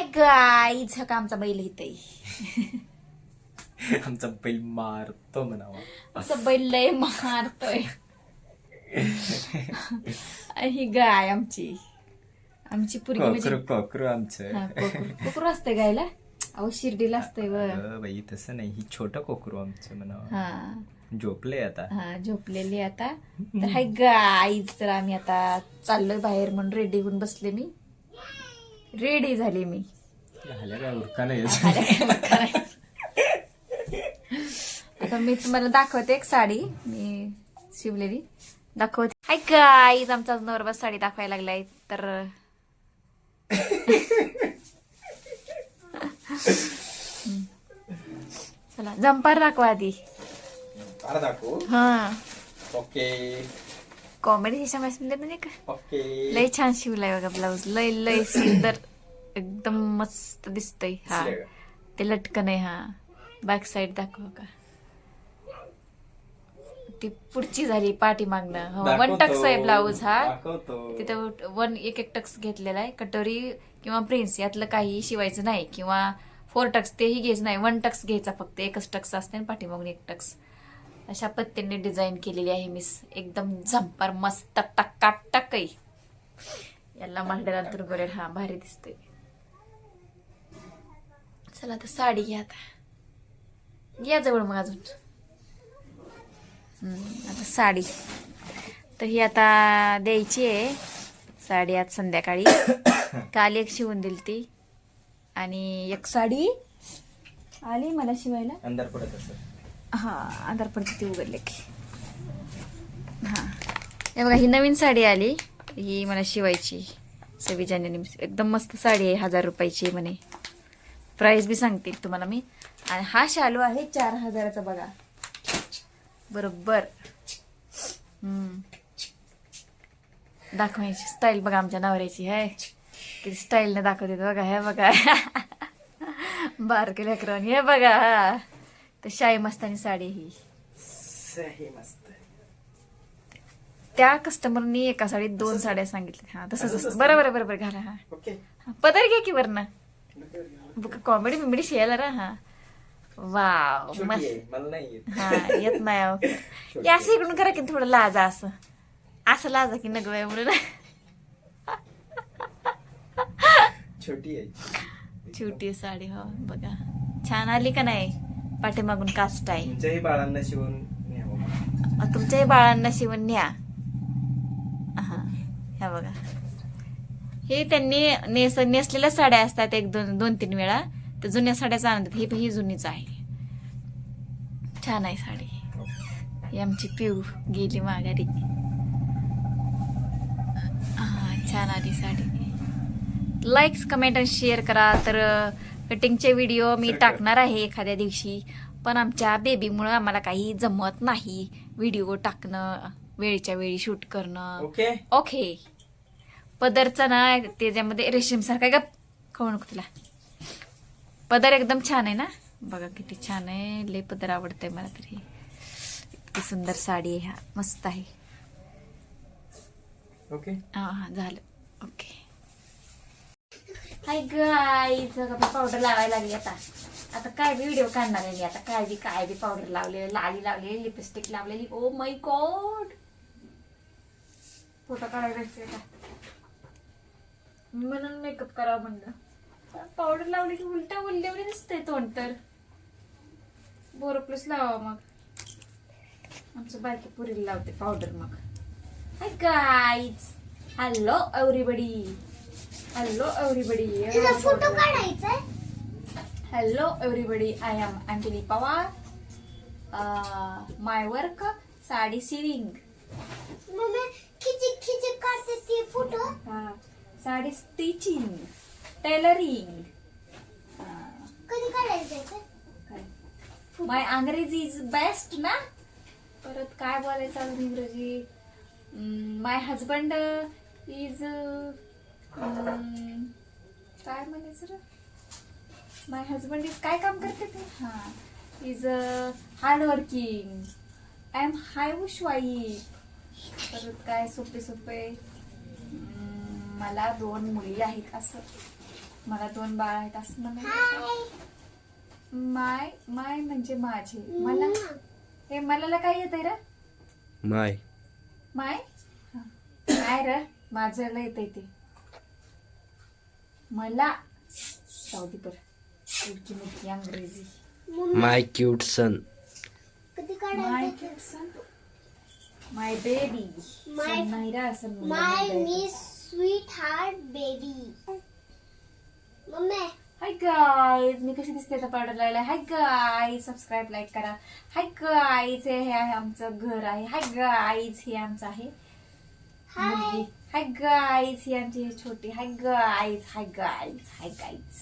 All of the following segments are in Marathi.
हाय गाईज, हा का आमचा बैल इथे. आमचा बैल मारतो म्हणावा. आमचा बैल लय मारतोय. ही गाय आमची पुरगी म्हणजे कोकरू आमचं. हा, कोकरू असतंय गायला. अहो शिर्डीला असतंय व. बाई तसं नाही, ही छोट कोकरू आमचं म्हणावा. हा झोपले आता. हा, झोपलेली आता. तर हाय गाईज, तर आम्ही आता चाललोय बाहेर म्हणून रेडी होऊन बसले. मी रेडी झाली. मी झाल्या काय उरका नाही. आता मी तुम्हाला दाखवते एक साडी मी शिवलेली दाखवते. हाय गाईज, आमचा नवरा साडी दाखवायला लागलाय. तर चला जंपर दाखवा आधी. दाखवू. हा, ओके कॉमेडी मध्ये म्हणजे का ओके. लय छान शिवलाय बघा ब्लाऊज. लय लय सुंदर, एकदम मस्त दिसतय. हा, ते लटकन आहे. हा, बॅक साइड दाखवा का. ती पुढची झाली पाठीमागणं. वन टक्स आहे ब्लाऊज हा. तिथं एक टक्स घेतलेला आहे. कटोरी किंवा प्रिन्स यातलं काही शिवायचं नाही, किंवा 4 टक्स तेही घ्यायचं नाही. 1 टक्स घ्यायचा फक्त. एकच टक्स असते आणि पाठीमागून 1 टक्स. अशा पद्धतीने डिझाईन केलेली आहे मिस. एकदम झंपर मस्त टक्का आहे. याला मांडला तर गोरेड. हा, भारी दिसतोय. चला आता साडी घ्या. आता घ्या जवळ मग अजून. आता साडी तर ही आता द्यायची आहे साडी आज संध्याकाळी. काल एक शिवून दिली ती, आणि एक साडी आली मला शिवायला. अंधार पडत असं. हा, अंधार पडते ती उघडले की. हा, हे बघा, ही नवीन साडी आली. ही मला शिवायची 26 जानेवारी. एकदम मस्त साडी आहे. 1000 रुपयाची म्हणे. प्राइस बी सांगतील तुम्हाला मी. आणि हा शालू आहे 4000चा बघा. बरोबर. दाखवायची स्टाईल बघा आमच्या नवऱ्याची. आहे किती स्टाईलने दाखवते बघा. हे बघा बारके लेकरांनी. हे बघा. हा, तर शाही मस्तानी साडी ही. मस्त. त्या कस्टमरनी एका साडीत 2 साड्या सांगितल्या. हा, तसंच. बरोबर घाला. हा, पदर घ्या की वरनं. कॉमेडी बिमेडी शियाला रा. हा, वाव मस्त. हा, येत नाही. या असं इकडून करा की थोडं लाजा. असं लाजा की नग म्हणून. छोटी साडी. हो बघा, छान आली का नाही. पाठीमागून कास्ट आहे. तुमच्याही बाळांना शिवून न्या. हा, ह्या बघा. हे त्यांनी नेसलेल्या साड्या असतात 2-3 वेळा. तर जुन्या साड्याचा आनंद. ही जुनीच आहे. छान आहे साडी. ही आमची पिऊ गेली माघारी. हा, छान आली साडी. लाईक्स, कमेंट आणि शेअर करा. तर कटिंगचे व्हिडिओ मी टाकणार आहे एखाद्या दिवशी. पण आमच्या बेबीमुळे आम्हाला काही जमत नाही व्हिडिओ टाकणं, वेळच्या वेळी शूट करणं. ओके. पदरचा ना त्याच्यामध्ये रेशीम सारखा गप खाऊ नको तुला. पदर एकदम छान आहे ना. बघा किती छान आहे. लय पदर आवडतंय मला तरी. इतकी सुंदर साडी आहे. हा, मस्त आहे. ओके. हा, झालं. ओके. हाय गाईज, पावडर लावायला लागली. आता काय बी व्हिडिओ काढणार आहे मी. आता काय बी पावडर लावलेली, लाली लावलेली, लिपस्टिक लावलेली. ओ माय गॉड, फोटो काढायला म्हणून मेकअप करावं म्हणलं. पावडर लावली की उलटा उलटे दिसतंय तोंड. तर बोरोप्लस लावा मग. आमचं बारकी पुरीला लावते पावडर मग. Hi guys, hello everybody. Photo काढायचा. Hello everybody, I am Anjali Pawar. My work sari sewing. Mummy खिचिक काढते ती फोटो. Sari stitching, tailoring. कधी काढायचं. माय अंग्रेजी इज बेस्ट ना. परत काय बोलायचं अजून इंग्रजी. माय हजबंड इज काय म्हणायचं रे. माय हजबंड इज काय काम करते ते. हा, is hard working. I am housewife. परत काय सोपे मला 2 मुली आहेत असं. मला 2 बाळ आहेत असं म्हणायचं. हाय माय माय म्हणजे माझे. मला हे मला काय येतंय रे माय माय हा. काय रे माझं येतंय ते मला साऊदी पर इतकी मोठी अंग्रेजी. My cute son. कधी माय काढायचं माय बेबी My- नाही रे असं माय मी sweetheart baby. Mummy hi guys मी कशी दिसते आता पावडर लावला. हाय गाईज सबस्क्राईब लाईक करा. हाय गाईज हे आहे आमचं घर आहे. हाय गाईज हे आमचं आहे मुलगी. हाय गाईज ही आमची छोटी. Hi guys hi guys hi guys.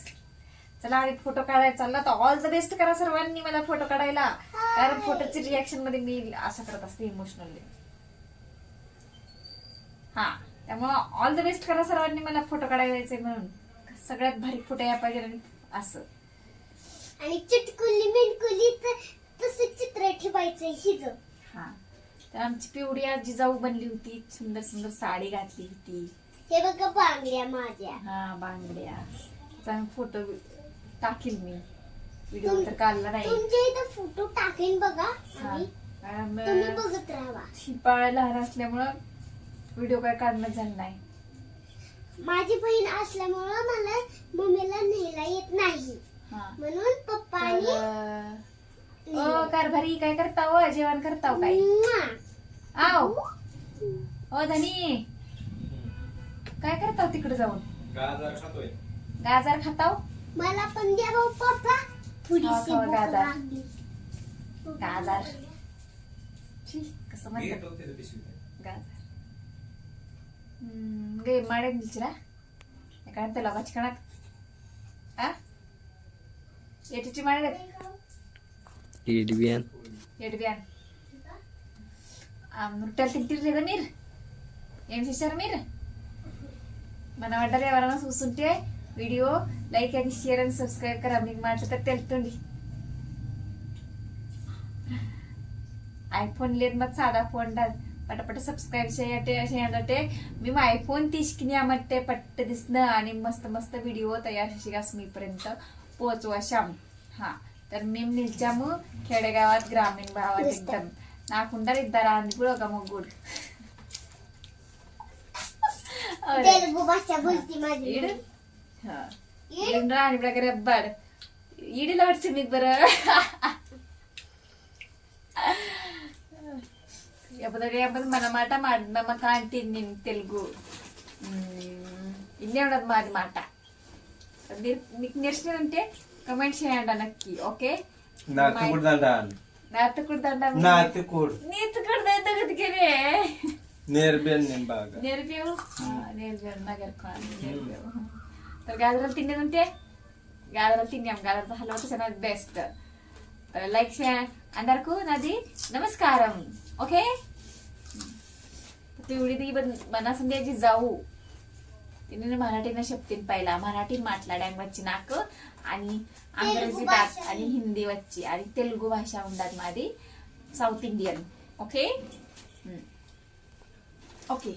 चला आम्ही फोटो काढायला चालला तर ऑल द बेस्ट करा सर्वांनी मला फोटो काढायला. कारण फोटोची रिॲक्शन मध्ये मी असं करत असते इमोशनली. हा त्यामुळं ऑल द बेस्ट करा सर्वांनी मला फोटो काढायला जायचंय म्हणून. सगळ्यात भारी फोटो या पाहिजे आणि असं. आणि चिटकुली मिटकुली तसं चित्र ठेवायचं हिज. हा तर आमची पिवडी आजी जाऊ बनली होती. सुंदर सुंदर साडी घातली होती. हे बघा बांगड्या माझ्या. हा बांगड्या. त्याचा फोटो टाकील मी. व्हिडिओ तर काढला नाही. तुमच्या इथं फोटो टाकेन बघा हा. आणि कारण तुम्ही बघत राहा. शिपाळा लहान असल्यामुळं व्हिडिओ काय काढणं झालं नाही. माझी बहीण असल्यामुळं मला मम्मीला न्यायला येत नाही हा म्हणून पप्पानी तर ओ कारभारी काय करताव जेवण करताव काय आव ओ धनी काय करताव तिकडे जाऊन गाजर खातोय. गाजर खाताव. मला पण द्या भाऊ पप्पा थोडीशी खावा भूक गाजर. लागली. गाजर छी, कसं म्हणतात गाजर गे माडे निल्चिरा ಯಾಕಂತ ಲಗಚ್ ಕಣಕ್ ಆ ಎಟಿಟಿ ಮಾಡಿದೆ Idbian. ಎಡ್ಬಿಯಾನ್ రొట్టెలు తింటారు కదా మీరు ఏం చేశారు మీరు మన వంటలు ఎవరైనా చూస్తుంటే వీడియో లైక్ అని షేర్ అని సబ్స్క్రైబ్ కరా మీకు మాట్లాడితే తెలుస్తుంది ఐఫోన్ లేదు మాకు సాదా ఫోన్ पटापट सबस्क्राईब చేయాలంటే మేము आयफोन తీసుకున్నామంటే पट्ट दिसणं आणि मस्त मस्त व्हिडिओ तयार शिकास मीपर्यंत पोहोचवाशाम. हा तर మేము నిజము खेडेगावात ग्रामीण भावात एकदम నాకుంటారు ఇద్దరు అందుకు ఒక ముగ్గురు तेलुगू भाषा बोलती माझी ఈడు ఈడు రాని ప్రకారం అబ్బాడు ఈడిలో వచ్చి మీకు బరं ఎప్పటికప్పుడు మన మాట నమ్మక అంటే నేను తెలుగు ఇన్నే ఉండదు మాది మాట. మీకు నేర్చుకుంటే కమెంట్ చేయండి నక్కి ఓకే. नातकुड दांडान. నాతకుడు దండ नातकुड. నీతకుడు దగ్గరికే नेरबेन निंबाग. నేర్పేవు నేర్పాను నగర్ నేర్పేవు. तर गाजराला तिन्ही म्हणते गाजराला तिन्ही गाजराचा हलवा तसा बेस्ट. तर लाईक शेअर अंधारकू नादी नमस्कारम ओके. पिवडी ती मना संध्याची जाऊ तिने मराठीनं शब्दीन पहिला मराठी माटलाड्यांग वच्ची नाक आणि अंग्रेजी दात आणि हिंदी वच्ची आणि तेलुगू भाषा ఉండాలి మాది సౌత్ ఇండియన్ ఓకే ఓకే